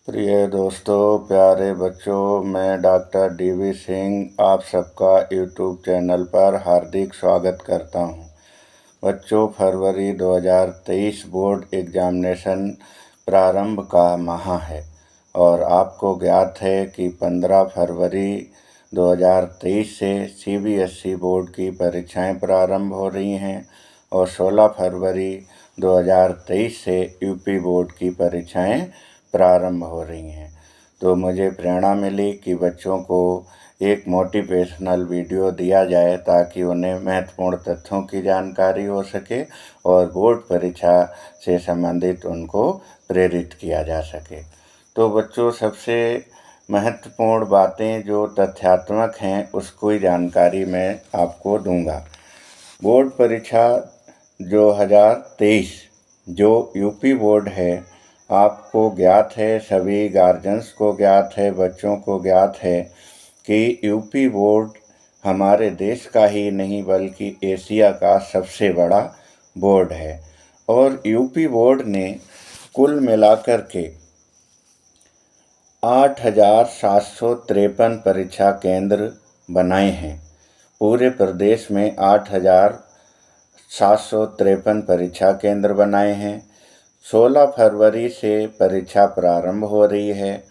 प्रिय दोस्तों, प्यारे बच्चों, मैं डॉक्टर डीवी सिंह आप सबका यूट्यूब चैनल पर हार्दिक स्वागत करता हूं। बच्चों, फरवरी 2023 बोर्ड एग्जामिनेशन प्रारंभ का माह है और आपको ज्ञात है कि 15 फरवरी 2023 से सीबीएसई बोर्ड की परीक्षाएं प्रारंभ हो रही हैं और 16 फरवरी 2023 से यूपी बोर्ड की परीक्षाएं प्रारंभ हो रही हैं। तो मुझे प्रेरणा मिली कि बच्चों को एक मोटिवेशनल वीडियो दिया जाए ताकि उन्हें महत्वपूर्ण तथ्यों की जानकारी हो सके और बोर्ड परीक्षा से संबंधित उनको प्रेरित किया जा सके। तो बच्चों, सबसे महत्वपूर्ण बातें जो तथ्यात्मक हैं उसको ही जानकारी मैं आपको दूंगा। बोर्ड परीक्षा 2023 जो यूपी बोर्ड है, आपको ज्ञात है, सभी गार्जियंस को ज्ञात है, बच्चों को ज्ञात है कि यूपी बोर्ड हमारे देश का ही नहीं बल्कि एशिया का सबसे बड़ा बोर्ड है। और यूपी बोर्ड ने कुल मिलाकर के 8,753 परीक्षा केंद्र बनाए हैं। पूरे प्रदेश में 8,753 परीक्षा केंद्र बनाए हैं। 16 फरवरी से परीक्षा प्रारंभ हो रही है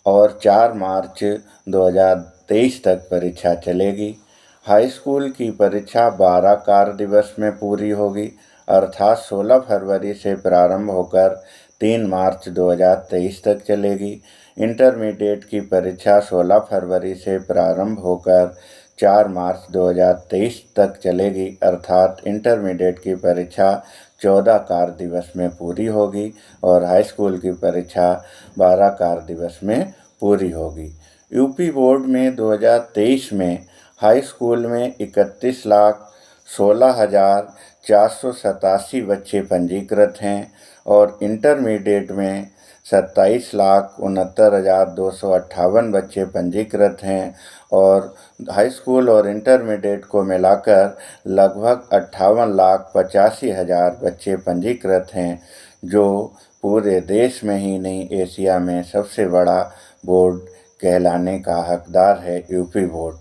और 4 मार्च 2023 तक परीक्षा चलेगी। हाई स्कूल की परीक्षा 12 कार्य दिवस में पूरी होगी, अर्थात 16 फरवरी से प्रारंभ होकर 3 मार्च 2023 तक चलेगी। इंटरमीडिएट की परीक्षा 16 फरवरी से प्रारंभ होकर 4 मार्च 2023 तक चलेगी, अर्थात इंटरमीडिएट की परीक्षा 14 कार्य दिवस में पूरी होगी और हाई स्कूल की परीक्षा 12 कार्य दिवस में पूरी होगी। यूपी बोर्ड में 2023 में हाई स्कूल में 31,16,487 बच्चे पंजीकृत हैं और इंटरमीडिएट में 27,69,258 बच्चे पंजीकृत हैं और हाई स्कूल और इंटरमीडिएट को मिलाकर लगभग 58,85,000 बच्चे पंजीकृत हैं, जो पूरे देश में ही नहीं एशिया में सबसे बड़ा बोर्ड कहलाने का हकदार है यूपी बोर्ड।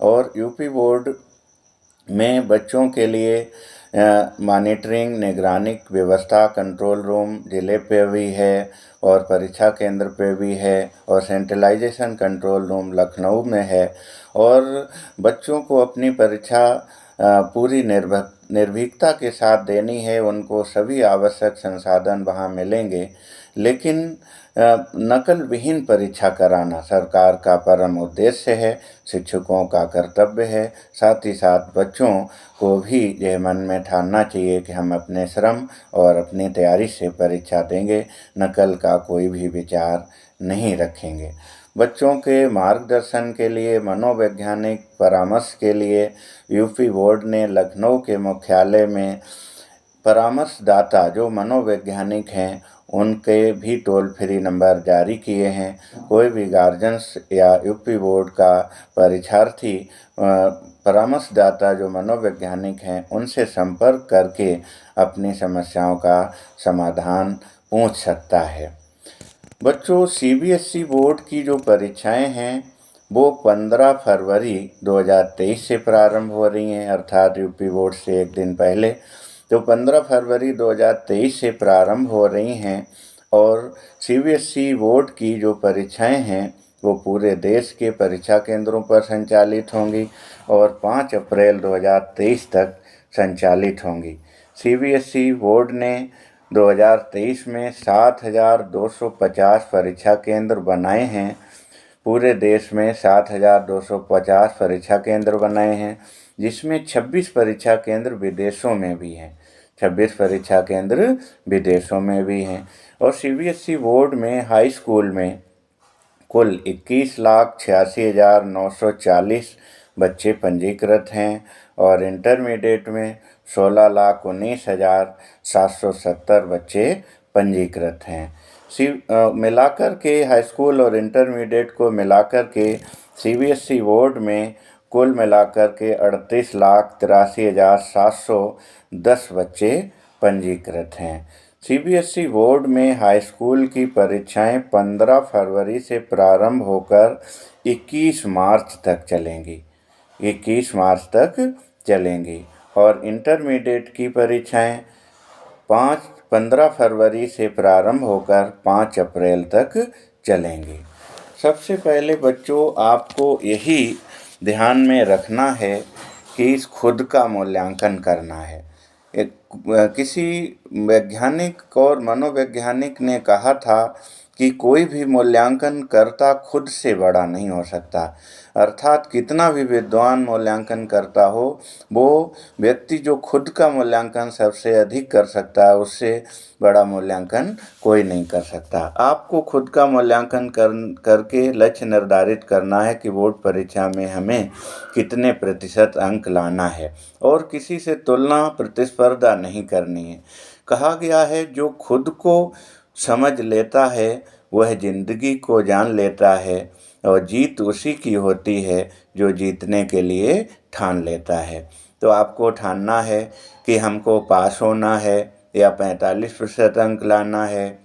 और यूपी बोर्ड में बच्चों के लिए मॉनिटरिंग निगरानी व्यवस्था कंट्रोल रूम जिले पे भी है और परीक्षा केंद्र पे भी है और सेंट्रलाइजेशन कंट्रोल रूम लखनऊ में है। और बच्चों को अपनी परीक्षा पूरी निर्भीकता के साथ देनी है। उनको सभी आवश्यक संसाधन वहाँ मिलेंगे, लेकिन नकल विहीन परीक्षा कराना सरकार का परम उद्देश्य है, शिक्षकों का कर्तव्य है। साथ ही साथ बच्चों को भी यह मन में ठानना चाहिए कि हम अपने श्रम और अपनी तैयारी से परीक्षा देंगे, नकल का कोई भी विचार नहीं रखेंगे। बच्चों के मार्गदर्शन के लिए, मनोवैज्ञानिक परामर्श के लिए यूपी बोर्ड ने लखनऊ के मुख्यालय में परामर्शदाता जो मनोवैज्ञानिक हैं उनके भी टोल फ्री नंबर जारी किए हैं। कोई भी गार्जियंस या यूपी बोर्ड का परीक्षार्थी परामर्शदाता जो मनोवैज्ञानिक हैं उनसे संपर्क करके अपनी समस्याओं का समाधान पूछ सकता है। बच्चों, सीबीएसई बोर्ड की जो परीक्षाएं हैं वो 15 फरवरी 2023 से प्रारंभ हो रही हैं, अर्थात यूपी बोर्ड से एक दिन पहले। तो 15 फरवरी 2023 से प्रारंभ हो रही हैं और सीबीएसई बोर्ड की जो परीक्षाएं हैं वो पूरे देश के परीक्षा केंद्रों पर संचालित होंगी और 5 अप्रैल 2023 तक संचालित होंगी। सीबीएसई बोर्ड ने 2023 में 7,250 परीक्षा केंद्र बनाए हैं। पूरे देश में 7,250 परीक्षा केंद्र बनाए हैं, जिसमें 26 परीक्षा केंद्र विदेशों में भी हैं। 26 परीक्षा केंद्र विदेशों में भी हैं। और सीबीएसई बोर्ड में हाई स्कूल में कुल 21,86,940 बच्चे पंजीकृत हैं और इंटरमीडिएट में 16,19,770 बच्चे पंजीकृत हैं। मिलाकर के हाई स्कूल और इंटरमीडिएट को मिलाकर के सीबीएसई बोर्ड में कुल मिलाकर के 38,83,710 बच्चे पंजीकृत हैं। सीबीएसई बोर्ड में हाई स्कूल की परीक्षाएं 15 फरवरी से प्रारंभ होकर 21 मार्च तक चलेंगी। 21 मार्च तक चलेंगी और इंटरमीडिएट की परीक्षाएं 15 फरवरी से प्रारंभ होकर 5 अप्रैल तक चलेंगी। सबसे पहले बच्चों, आपको यही ध्यान में रखना है कि खुद का मूल्यांकन करना है। किसी वैज्ञानिक और मनोवैज्ञानिक ने कहा था कि कोई भी मूल्यांकन कर्ता खुद से बड़ा नहीं हो सकता। अर्थात कितना भी विद्वान मूल्यांकन करता हो, वो व्यक्ति जो खुद का मूल्यांकन सबसे अधिक कर सकता है, उससे बड़ा मूल्यांकन कोई नहीं कर सकता। आपको खुद का मूल्यांकन करके लक्ष्य निर्धारित करना है कि बोर्ड परीक्षा में हमें कितने प्रतिशत अंक लाना है और किसी से तुलना प्रतिस्पर्धा नहीं करनी है। कहा गया है, जो खुद को समझ लेता है वह जिंदगी को जान लेता है और जीत उसी की होती है जो जीतने के लिए ठान लेता है। तो आपको ठानना है कि हमको पास होना है या 45% अंक लाना है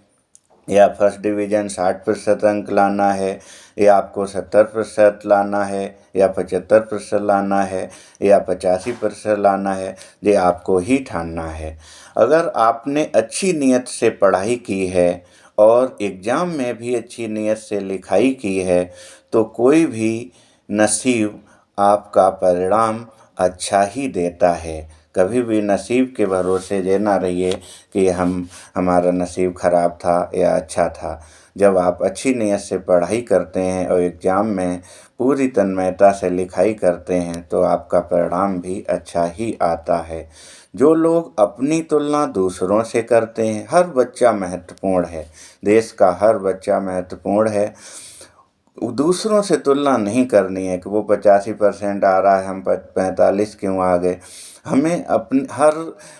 या फर्स्ट डिवीज़न 60% अंक लाना है या आपको 70% लाना है या 75% लाना है या 85% लाना है, ये आपको ही ठानना है। अगर आपने अच्छी नीयत से पढ़ाई की है और एग्ज़ाम में भी अच्छी नीयत से लिखाई की है तो कोई भी नसीब आपका परिणाम अच्छा ही देता है। कभी भी नसीब के भरोसे ये ना रहिए कि हमारा नसीब खराब था या अच्छा था। जब आप अच्छी नीयत से पढ़ाई करते हैं और एग्ज़ाम में पूरी तन्मयता से लिखाई करते हैं तो आपका परिणाम भी अच्छा ही आता है। जो लोग अपनी तुलना दूसरों से करते हैं, हर बच्चा महत्वपूर्ण है, देश का हर बच्चा महत्वपूर्ण है। दूसरों से तुलना नहीं करनी है कि वो 85% आ रहा है, हम 45 क्यों आ गए। हमें अपने हर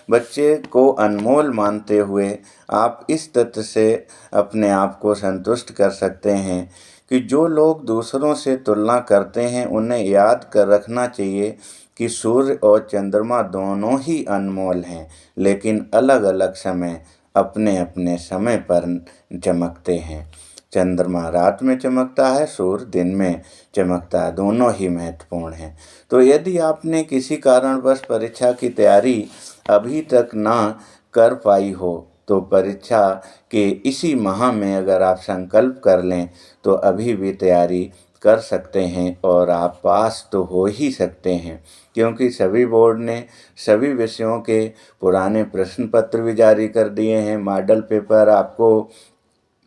बच्चे को अनमोल मानते हुए आप इस तथ्य से अपने आप को संतुष्ट कर सकते हैं कि जो लोग दूसरों से तुलना करते हैं उन्हें याद कर रखना चाहिए कि सूर्य और चंद्रमा दोनों ही अनमोल हैं, लेकिन अलग अलग समय अपने अपने समय पर चमकते हैं। चंद्रमा रात में चमकता है, सूर्य दिन में चमकता है, दोनों ही महत्वपूर्ण हैं। तो यदि आपने किसी कारणवश परीक्षा की तैयारी अभी तक ना कर पाई हो तो परीक्षा के इसी माह में अगर आप संकल्प कर लें तो अभी भी तैयारी कर सकते हैं और आप पास तो हो ही सकते हैं, क्योंकि सभी बोर्ड ने सभी विषयों के पुराने प्रश्न पत्र भी जारी कर दिए हैं। मॉडल पेपर आपको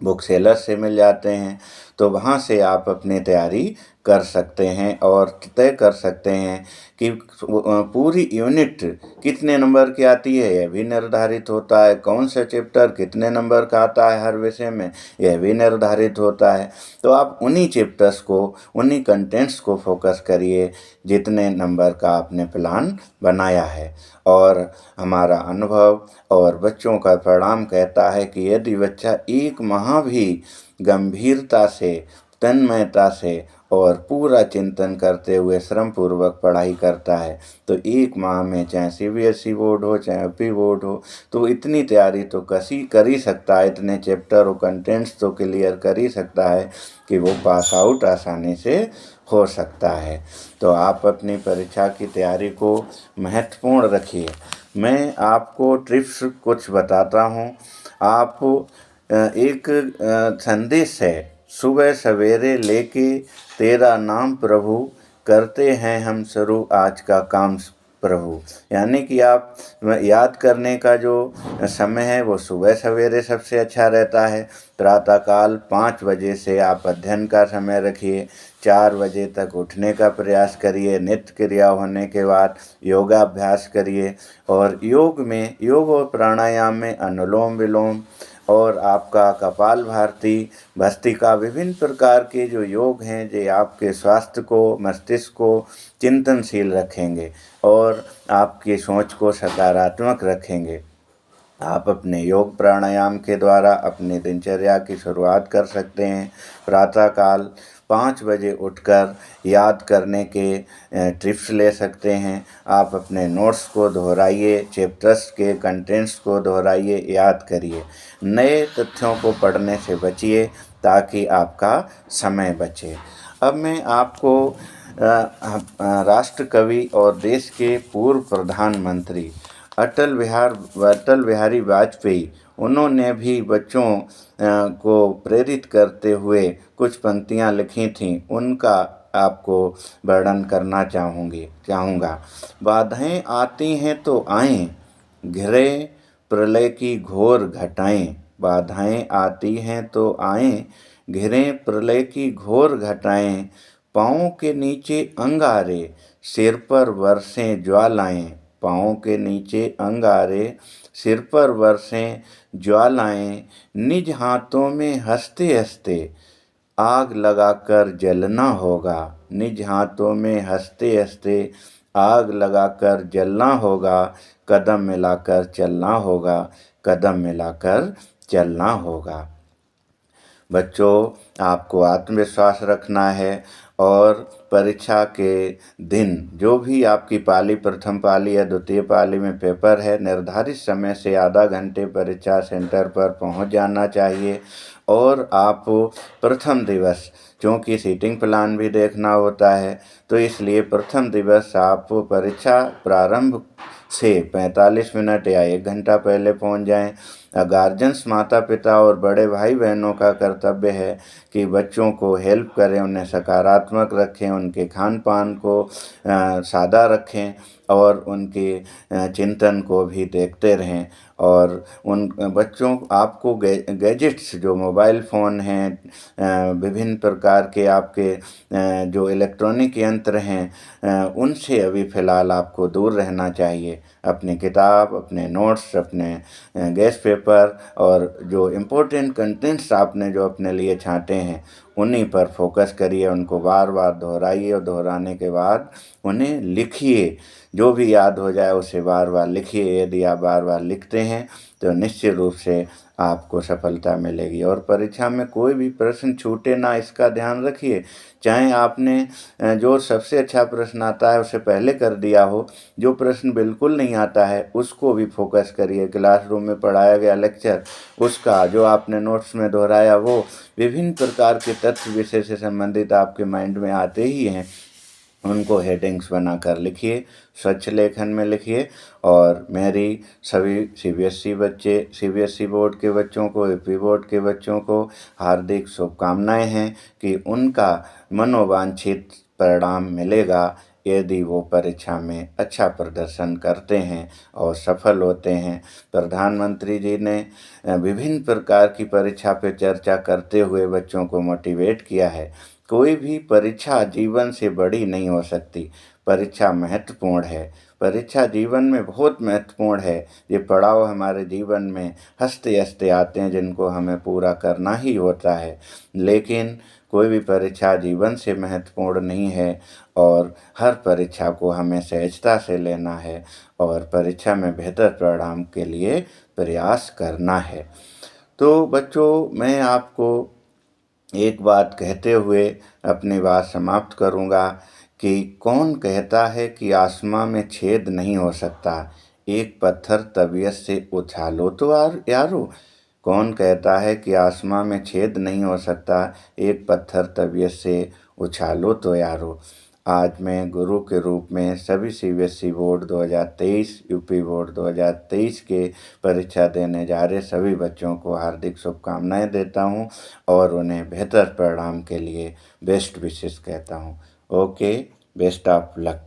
बुक सेलर से मिल जाते हैं, तो वहाँ से आप अपनी तैयारी कर सकते हैं और तय कर सकते हैं कि पूरी यूनिट कितने नंबर की आती है यह भी निर्धारित होता है। कौन सा चैप्टर कितने नंबर का आता है हर विषय में यह भी निर्धारित होता है। तो आप उन्हीं चैप्टर्स को, उन्हीं कंटेंट्स को फोकस करिए जितने नंबर का आपने प्लान बनाया है। और हमारा अनुभव और बच्चों का परिणाम कहता है कि यदि बच्चा एक माह भी गंभीरता से, तन्मयता से और पूरा चिंतन करते हुए श्रम पूर्वक पढ़ाई करता है तो एक माह में, चाहे सीबीएसई बोर्ड हो चाहे यूपी बोर्ड हो, तो इतनी तैयारी तो कर ही सकता है, इतने चैप्टर और कंटेंट्स तो क्लियर कर ही सकता है कि वो पास आउट आसानी से हो सकता है। तो आप अपनी परीक्षा की तैयारी को महत्वपूर्ण रखिए। मैं आपको टिप्स कुछ बताता हूँ। आप एक संदेश है, सुबह सवेरे लेके तेरा नाम प्रभु, करते हैं हम शुरू आज का काम प्रभु। यानी कि आप याद करने का जो समय है वो सुबह सवेरे सबसे अच्छा रहता है। प्रातःकाल 5 बजे से आप अध्ययन का समय रखिए, 4 बजे तक उठने का प्रयास करिए, नित्य क्रिया होने के बाद योगाभ्यास करिए और योग और प्राणायाम में अनुलोम विलोम और आपका कपाल भारती, भस्त्रिका, विभिन्न प्रकार के जो योग हैं जो आपके स्वास्थ्य को, मस्तिष्क को चिंतनशील रखेंगे और आपकी सोच को सकारात्मक रखेंगे। आप अपने योग प्राणायाम के द्वारा अपनी दिनचर्या की शुरुआत कर सकते हैं। प्रातःकाल 5 बजे उठकर याद करने के टिप्स ले सकते हैं। आप अपने नोट्स को दोहराइए, चैप्टर्स के कंटेंट्स को दोहराइए, याद करिए। नए तथ्यों को पढ़ने से बचिए ताकि आपका समय बचे। अब मैं आपको राष्ट्र कवि और देश के पूर्व प्रधानमंत्री अटल बिहारी वाजपेयी, उन्होंने भी बच्चों को प्रेरित करते हुए कुछ पंक्तियाँ लिखी थीं, उनका आपको वर्णन करना चाहूँगा। बाधाएं आती हैं तो आएं, घिरे प्रलय की घोर घटाएं। बाधाएं आती हैं तो आएं, घिरे प्रलय की घोर घटाएं। पाँव के नीचे अंगारे, सिर पर बरसें ज्वालाएं। पाँव के नीचे अंगारे, सिर पर बरसें ज्वालाएं। निज हाथों में हंसते हंसते आग लगाकर जलना होगा। निज हाथों में हंसते हंसते आग लगाकर जलना होगा। कदम मिलाकर चलना होगा, कदम मिलाकर चलना होगा। बच्चों, आपको आत्मविश्वास रखना है और परीक्षा के दिन जो भी आपकी पाली, प्रथम पाली या द्वितीय पाली में पेपर है, निर्धारित समय से आधा घंटे परीक्षा सेंटर पर पहुंच जाना चाहिए। और आप प्रथम दिवस, क्योंकि सीटिंग प्लान भी देखना होता है, तो इसलिए प्रथम दिवस आप परीक्षा प्रारंभ से 45 मिनट या 1 घंटा पहले पहुंच जाएं। गार्जियंस, माता पिता और बड़े भाई बहनों का कर्तव्य है कि बच्चों को हेल्प करें, उन्हें सकारात्मक रखें, उनके खान पान को सादा रखें और उनके चिंतन को भी देखते रहें। और उन बच्चों आपको गैजेट्स, जो मोबाइल फ़ोन हैं, विभिन्न प्रकार के आपके जो इलेक्ट्रॉनिक यंत्र हैं, उनसे अभी फ़िलहाल आपको दूर रहना चाहिए। अपनी किताब, अपने नोट्स, अपने गेस्ट पेपर और जो इम्पोर्टेंट कंटेंट्स आपने जो अपने लिए छांटे हैं, उन्हीं पर फोकस करिए। उनको बार बार दोहराइए और दोहराने के बाद उन्हें लिखिए। जो भी याद हो जाए उसे बार बार लिखिए। यदि आप बार बार लिखते हैं तो निश्चित रूप से आपको सफलता मिलेगी। और परीक्षा में कोई भी प्रश्न छूटे ना, इसका ध्यान रखिए। चाहे आपने जो सबसे अच्छा प्रश्न आता है उसे पहले कर दिया हो, जो प्रश्न बिल्कुल नहीं आता है उसको भी फोकस करिए। क्लासरूम में पढ़ाया गया लेक्चर, उसका जो आपने नोट्स में दोहराया, वो विभिन्न प्रकार के तथ्य विषय से संबंधित आपके माइंड में आते ही हैं, उनको हेडिंग्स बनाकर लिखिए, स्वच्छ लेखन में लिखिए। और मेरी सभी सीबीएसई बोर्ड के बच्चों को, यूपी बोर्ड के बच्चों को हार्दिक शुभकामनाएं हैं कि उनका मनोवांछित परिणाम मिलेगा यदि वो परीक्षा में अच्छा प्रदर्शन करते हैं और सफल होते हैं। प्रधानमंत्री जी ने विभिन्न प्रकार की परीक्षा पे चर्चा करते हुए बच्चों को मोटिवेट किया है। कोई भी परीक्षा जीवन से बड़ी नहीं हो सकती। परीक्षा महत्वपूर्ण है, परीक्षा जीवन में बहुत महत्वपूर्ण है। ये पड़ाव हमारे जीवन में हंसते हंसते आते हैं, जिनको हमें पूरा करना ही होता है। लेकिन कोई भी परीक्षा जीवन से महत्वपूर्ण नहीं है और हर परीक्षा को हमें सहजता से लेना है और परीक्षा में बेहतर परिणाम के लिए प्रयास करना है। तो बच्चों, मैं आपको एक बात कहते हुए अपनी बात समाप्त करूँगा कि कौन कहता है कि आसमां में छेद नहीं हो सकता, एक पत्थर तबीयत से उछालो तो यारो। कौन कहता है कि आसमां में छेद नहीं हो सकता, एक पत्थर तबीयत से उछालो तो यारो। आज मैं गुरु के रूप में सभी सीबीएसई बोर्ड 2023, यूपी बोर्ड 2023 के परीक्षा देने जा रहे सभी बच्चों को हार्दिक शुभकामनाएं देता हूं और उन्हें बेहतर परिणाम के लिए बेस्ट विशेस कहता हूं। Okay, best of luck.